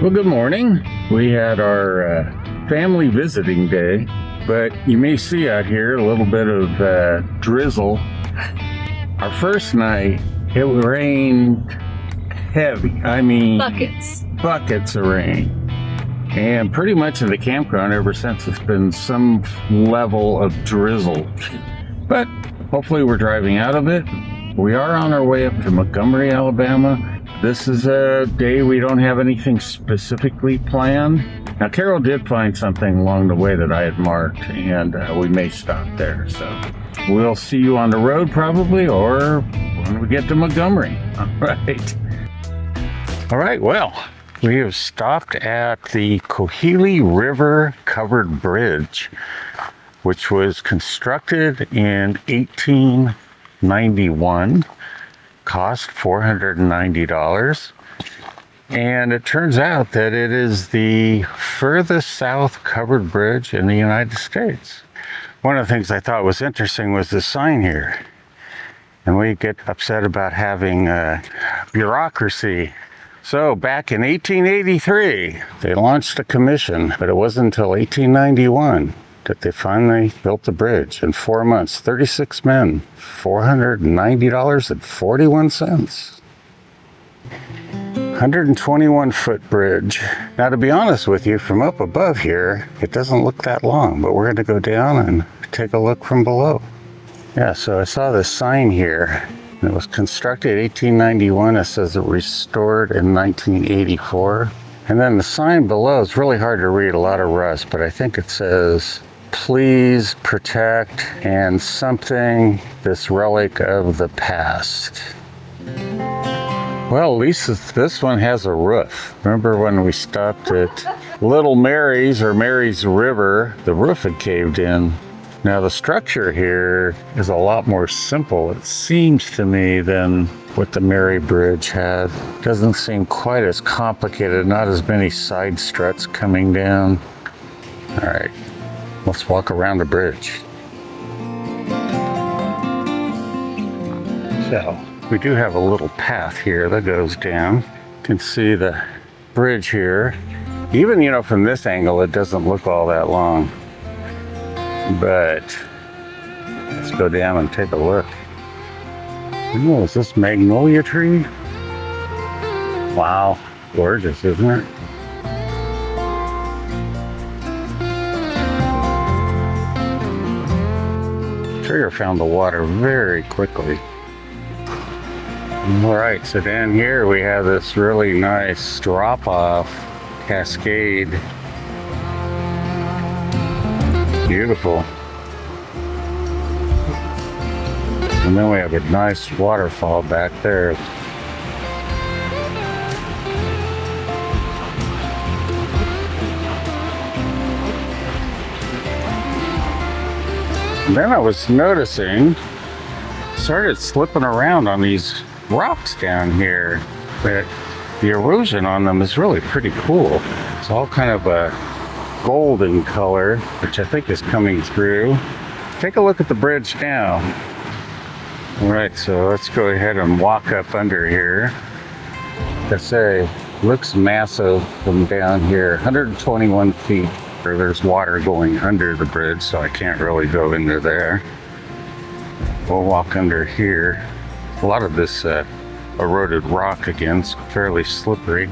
Well, good morning. We had our family visiting day, but you may see out here a little bit of drizzle. Our first night, it rained heavy. I mean, buckets of rain. And pretty much in the campground ever since, it's been some level of drizzle. But hopefully we're driving out of it. We are on our way up to Montgomery, Alabama. This is a day we don't have anything specifically planned. Now, Carol did find something along the way that I had marked, and we may stop there. So we'll see you on the road probably, or when we get to Montgomery. All right, well, we have stopped at the Coheelee River Covered Bridge, which was constructed in 1891. Cost $490, and it turns out that it is the furthest south covered bridge in the United States. One of the things I thought was interesting was the sign here, and we get upset about having bureaucracy. So back in 1883 they launched a commission, but it wasn't until 1891 that they finally built the bridge. In 4 months, 36 men, $490.41. 121-foot bridge. Now, to be honest with you, from up above here, it doesn't look that long, but we're going to go down and take a look from below. Yeah, so I saw this sign here. It was constructed in 1891. It says it restored in 1984. And then the sign below is really hard to read, a lot of rust, but I think it says, "Please protect," and something, "this relic of the past." Well, at least this one has a roof. Remember when we stopped at Little Mary's, or Mary's River, the roof had caved in. Now the structure here is a lot more simple, it seems to me, than what the Mary Bridge had. Doesn't seem quite as complicated, not as many side struts coming down. All right. Let's walk around the bridge. So, we do have a little path here that goes down. You can see the bridge here. Even, from this angle, it doesn't look all that long. But, let's go down and take a look. Oh, is this magnolia tree? Wow, gorgeous, isn't it? Trigger found the water very quickly. All right, so down here we have this really nice drop-off cascade. Beautiful. And then we have a nice waterfall back there. And then I was noticing, started slipping around on these rocks down here, but the erosion on them is really pretty cool. It's all kind of a golden color, which I think is coming through. Take a look at the bridge now. All right, so let's go ahead and walk up under here. Like I say, looks massive from down here, 121 feet. There's water going under the bridge, so I can't really go into there. We'll walk under here. A lot of this eroded rock again, it's fairly slippery.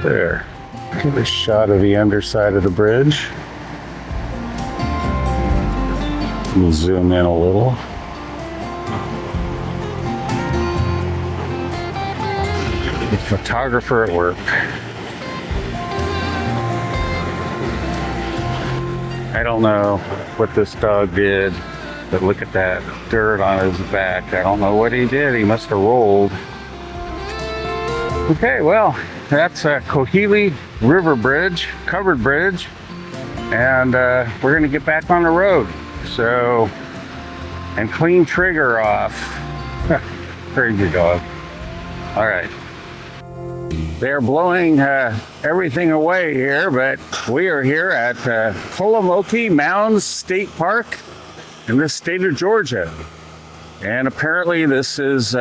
There. Give a shot of the underside of the bridge. We'll zoom in a little. The photographer at work. I don't know what this dog did, but look at that dirt on his back. I don't know what he did. He must have rolled. Okay, well, that's a Coheelee River Bridge, covered bridge, and we're going to get back on the road. So, and clean Trigger off. Crazy dog. All right. They're blowing everything away here, but we are here at Kolomoki Mounds State Park in the state of Georgia. And apparently this is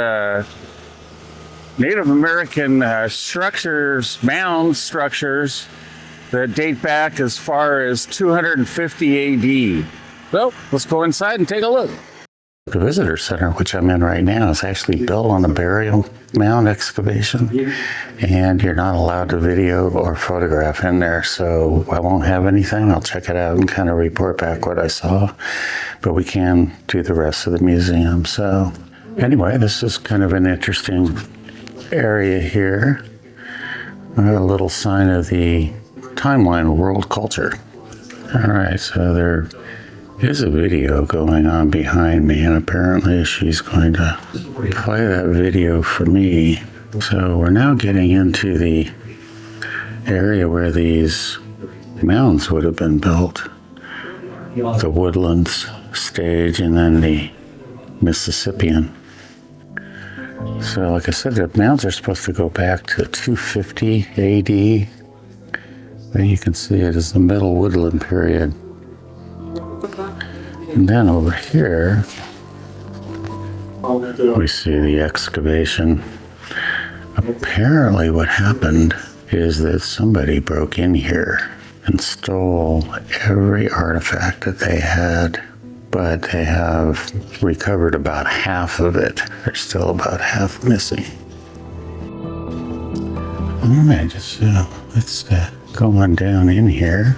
Native American structures, mound structures that date back as far as 250 AD. So let's go inside and take a look. The visitor center, which I'm in right now, is actually built on a burial mound excavation, and you're not allowed to video or photograph in there, so I won't have anything. I'll check it out and kind of report back what I saw, but we can do the rest of the museum. So anyway, this is kind of an interesting area here. A little sign of the timeline of world culture. All right, so there is a video going on behind me, and apparently she's going to play that video for me. So we're now getting into the area where these mounds would have been built. The Woodlands stage and then the Mississippian. So like I said, the mounds are supposed to go back to 250 AD. But you can see it as the Middle Woodland period. And then over here, we see the excavation. Apparently what happened is that somebody broke in here and stole every artifact that they had, but they have recovered about half of it. There's still about half missing. All right, let's go on down in here.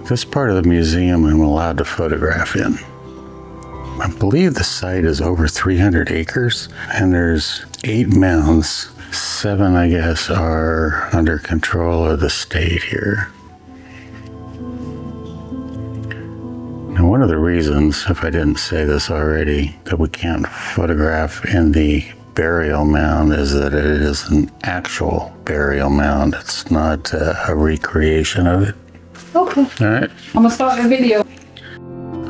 This part of the museum I'm allowed to photograph in. I believe the site is over 300 acres, and there's 8 mounds. 7, I guess, are under control of the state here. Now, one of the reasons, if I didn't say this already, that we can't photograph in the burial mound is that it is an actual burial mound. It's not a recreation of it. Okay. All right. I'm gonna start the video.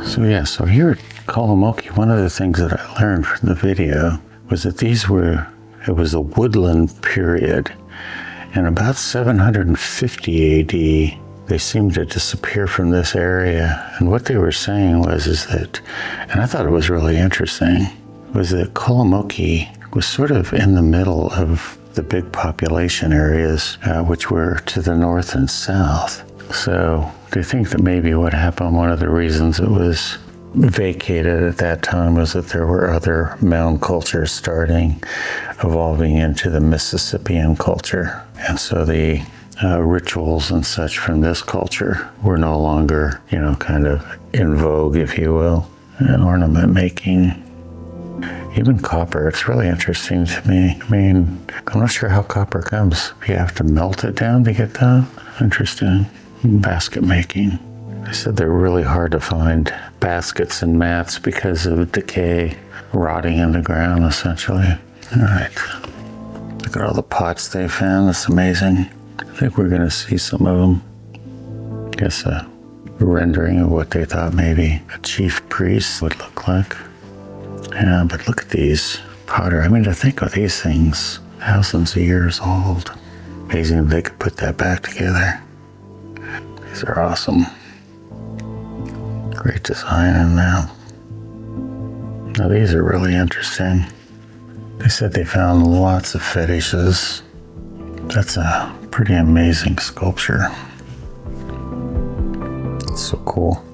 So here at Kolomoki, one of the things that I learned from the video was that it was a woodland period. And about 750 AD, they seemed to disappear from this area. And what they were saying is that, and I thought it was really interesting, was that Kolomoki was sort of in the middle of the big population areas, which were to the north and south. So they think that maybe what happened, one of the reasons it was vacated at that time was that there were other mound cultures evolving into the Mississippian culture. And so the rituals and such from this culture were no longer, kind of in vogue, if you will, and ornament making. Even copper, it's really interesting to me. I mean, I'm not sure how copper comes. You have to melt it down to get that? Interesting. Basket making. They said they're really hard to find baskets and mats because of decay, rotting in the ground, essentially. All right. Look at all the pots they found. It's amazing. I think we're going to see some of them. I guess a rendering of what they thought maybe a chief priest would look like. Yeah, but look at these pottery. I mean, to think of these things, thousands of years old. Amazing they could put that back together. These are awesome. Great design in them. Now these are really interesting. They said they found lots of fetishes. That's a pretty amazing sculpture. It's so cool.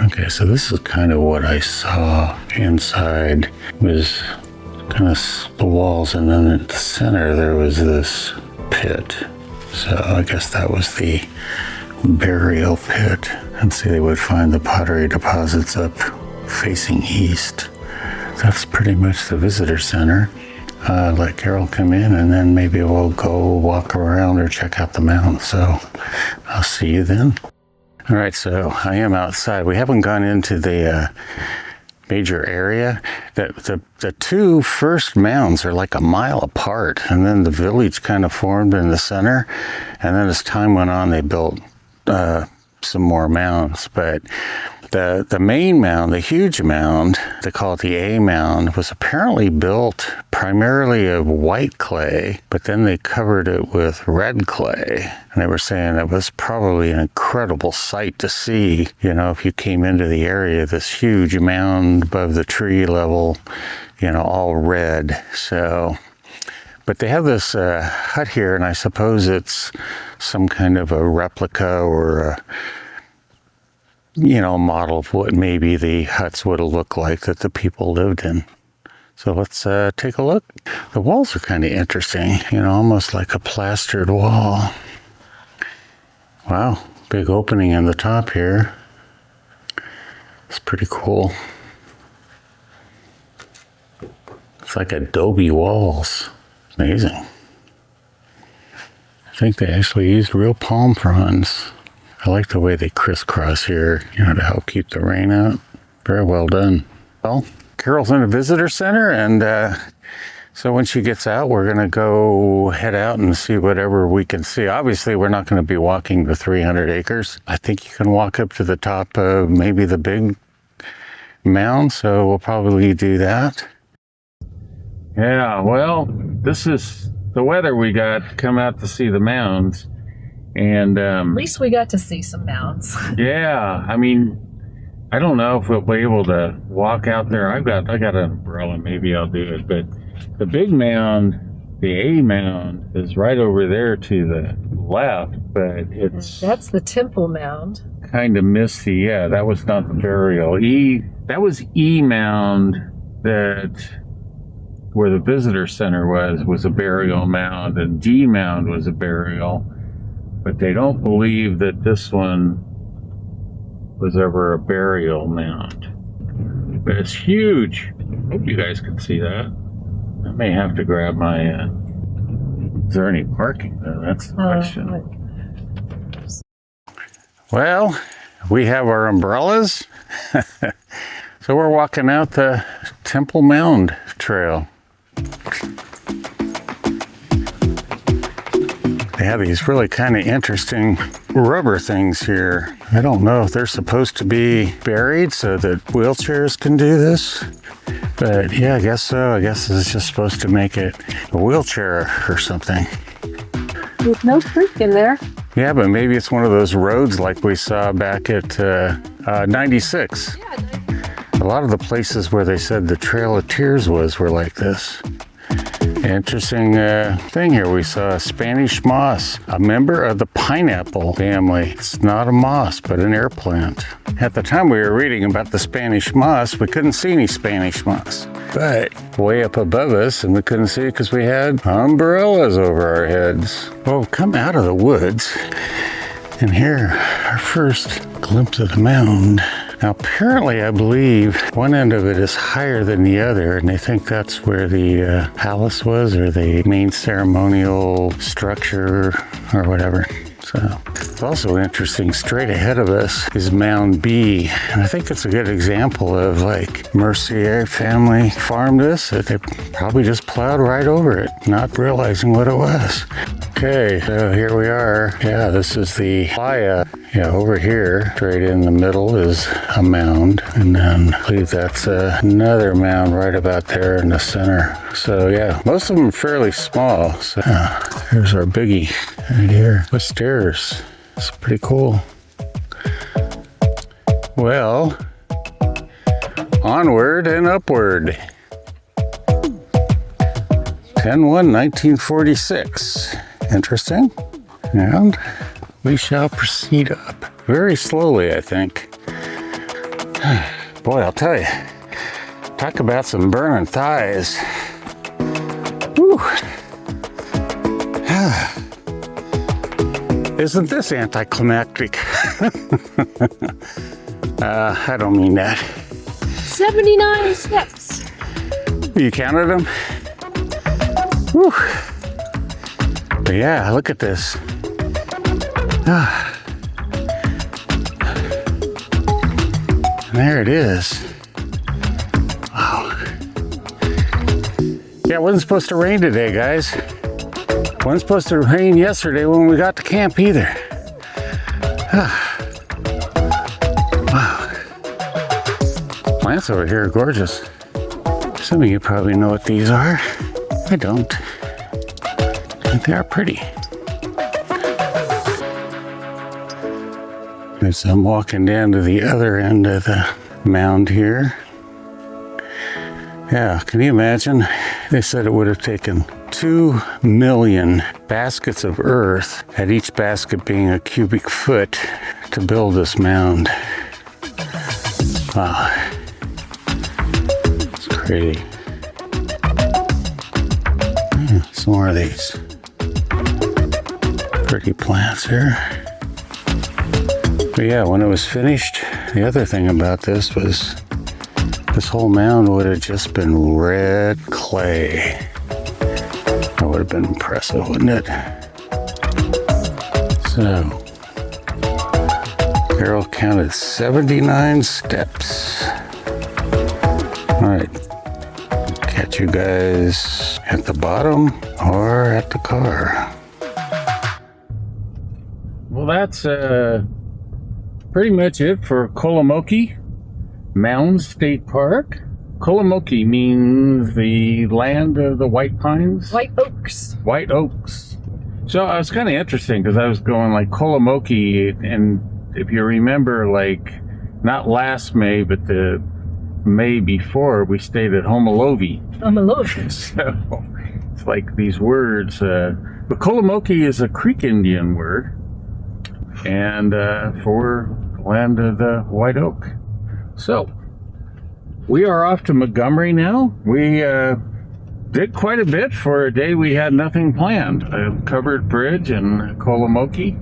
Okay, so this is kind of what I saw inside. It was kind of the walls, and then at the center there was this pit. So I guess that was the burial pit. And see, they would find the pottery deposits up facing east. That's pretty much the visitor center. Let Carol come in, and then maybe we'll go walk around or check out the mound. So I'll see you then. All right, so I am outside. We haven't gone into the major area. The two first mounds are like a mile apart, and then the village kind of formed in the center. And then as time went on, they built some more mounds. But the main mound, the huge mound, they call it the A mound, was apparently built primarily of white clay, but then they covered it with red clay. And they were saying it was probably an incredible sight to see, you know, if you came into the area, this huge mound above the tree level, you know, all red. So, but they have this hut here, and I suppose it's some kind of a replica or a, you know, model of what maybe the huts would have looked like that the people lived in. So let's take a look. The walls are kind of interesting, you know, almost like a plastered wall. Wow, big opening in the top here. It's pretty cool. It's like adobe walls. Amazing. I think they actually used real palm fronds. I like the way they crisscross here, you know, to help keep the rain out. Very well done. Well, Carol's in a visitor center, and so when she gets out, we're going to go head out and see whatever we can see. Obviously, we're not going to be walking the 300 acres. I think you can walk up to the top of maybe the big mound, so we'll probably do that. Yeah, well, this is the weather we got to come out to see the mounds. And at least we got to see some mounds. Yeah, I mean, I don't know if we'll be able to walk out there. I got an umbrella, maybe I'll do it. But the big mound, the A mound, is right over there to the left, but that's the temple mound. Kind of misty. Yeah, that was not the burial. That was E mound, that where the visitor center was a burial mound, and D mound was a burial. But they don't believe that this one was ever a burial mound. But it's huge. Hope you guys can see that. I may have to grab my, is there any parking though? That's the question. Well, we have our umbrellas. So we're walking out the Temple Mound Trail. They have these really kind of interesting rubber things here. I don't know if they're supposed to be buried so that wheelchairs can do this. But yeah, I guess so. I guess it's just supposed to make it a wheelchair or something. There's no creek in there. Yeah, but maybe it's one of those roads like we saw back at 96. Yeah, 96. A lot of the places where they said the Trail of Tears were like this. Interesting thing here. We saw a Spanish moss, a member of the pineapple family. It's not a moss, but an air plant. At the time we were reading about the Spanish moss, we couldn't see any Spanish moss. But way up above us, and we couldn't see it because we had umbrellas over our heads. Well, we've come out of the woods, and here, our first glimpse of the mound. Now, apparently, I believe one end of it is higher than the other, and they think that's where the palace was, or the main ceremonial structure, or whatever. So, it's also interesting, straight ahead of us is Mound B, and I think it's a good example of, like, Mercier family farmed this, that they probably just plowed right over it, not realizing what it was. Okay, so here we are. Yeah, this is the playa. Yeah, over here, straight in the middle is a mound, and then I believe that's another mound right about there in the center. So yeah, most of them are fairly small. So here's our biggie right here with stairs. It's pretty cool. Well, onward and upward. 10/1/1946. Interesting. And we shall proceed up very slowly, I think. Boy, I'll tell you, talk about some burning thighs. Whew. Isn't this anticlimactic? I don't mean that. 79 steps. You counted them? Whew. But yeah, look at this. There it is. Wow. Yeah, it wasn't supposed to rain today, guys. It wasn't supposed to rain yesterday when we got to camp either. Wow. plants over here are gorgeous. Some of you probably know what these are. I don't. But they are pretty. As I'm walking down to the other end of the mound here. Yeah, can you imagine? They said it would have taken 2 million baskets of earth, at each basket being a cubic foot, to build this mound. Wow. It's crazy. Yeah, some more of these pretty plants here. But yeah, when it was finished, the other thing about this was this whole mound would have just been red clay. That would have been impressive, wouldn't it? So, Carol counted 79 steps. All right, catch you guys at the bottom or at the car. Well, that's pretty much it for Kolomoki Mounds State Park. Kolomoki means the land of the white pines. White oaks. White oaks. So it was kind of interesting because I was going like Kolomoki, and if you remember, like not last May, but the May before, we stayed at Homolovi. Homolovi. So it's like these words. But Kolomoki is a Creek Indian word, and for land of the white oak. So we are off to Montgomery now. We did quite a bit for a day we had nothing planned. A covered bridge in Kolomoki.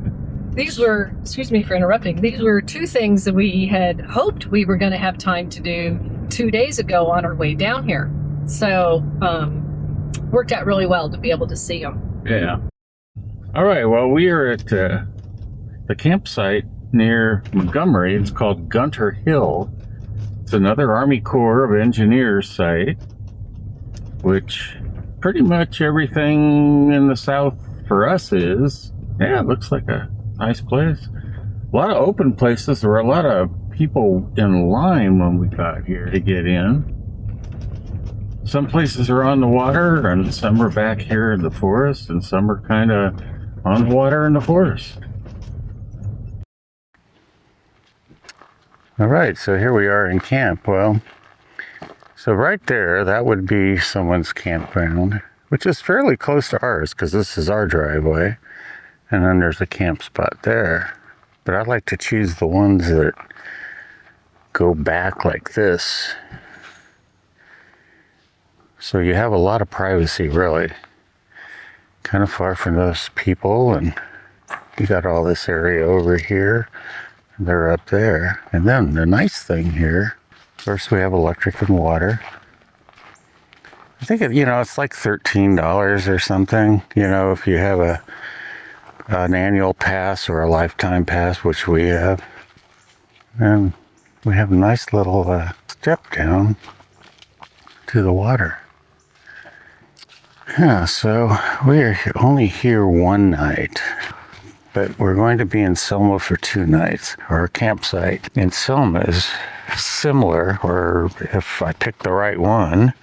These were, excuse me for interrupting, these were two things that we had hoped we were going to have time to do 2 days ago on our way down here. So, worked out really well to be able to see them. Yeah. All right, well, we are at the campsite near Montgomery. It's called Gunter Hill. It's another Army Corps of Engineers site, which pretty much everything in the South for us is. Yeah, it looks like a nice place. A lot of open places. There were a lot of people in line when we got here to get in. Some places are on the water, and some are back here in the forest, and some are kind of on the water in the forest. All right, so here we are in camp. Well, so right there, that would be someone's campground, which is fairly close to ours because this is our driveway. And then there's a camp spot there. But I like to choose the ones that go back like this. So you have a lot of privacy, really. Kind of far from those people, and you got all this area over here. They're up there. And then the nice thing here, first we have electric and water. I think it's like $13 or something, if you have an annual pass or a lifetime pass, which we have. And we have a nice little step down to the water. Yeah, so we're only here one night, but we're going to be in Selma for 2 nights. Our campsite in Selma is similar, or if I pick the right one,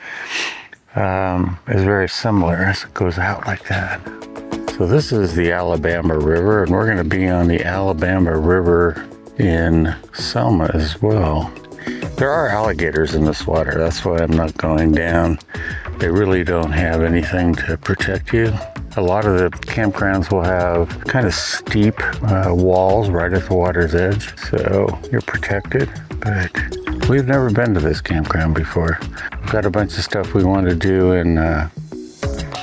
is very similar as it goes out like that. So this is the Alabama River, and we're going to be on the Alabama River in Selma as well. There are alligators in this water. That's why I'm not going down. They really don't have anything to protect you. A lot of the campgrounds will have kind of steep walls right at the water's edge, so you're protected. But we've never been to this campground before. We've got a bunch of stuff we want to do in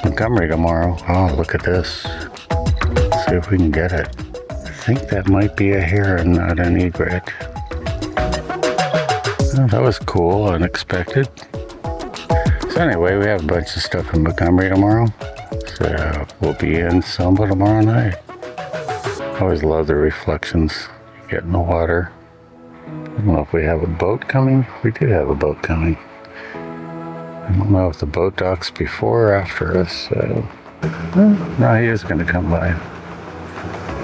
Montgomery tomorrow. Oh, look at this. Let's see if we can get it. I think that might be a heron, not an egret. Oh, that was cool, unexpected. So anyway, we have a bunch of stuff in Montgomery tomorrow. So we'll be in Selma tomorrow night. I always love the reflections you get in the water. I don't know if we have a boat coming. We do have a boat coming. I don't know if the boat docks before or after us. So, no, he is going to come by.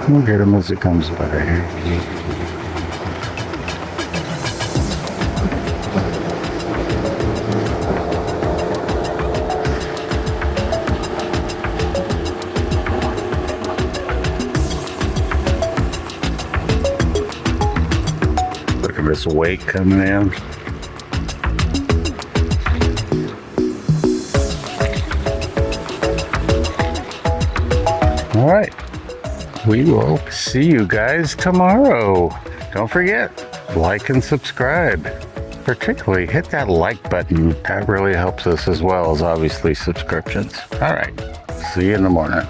We'll get him as it comes by here. this wake coming in. All right. We will see you guys tomorrow. Don't forget, like and subscribe. Particularly hit that like button. That really helps us as well as obviously subscriptions. All right. See you in the morning.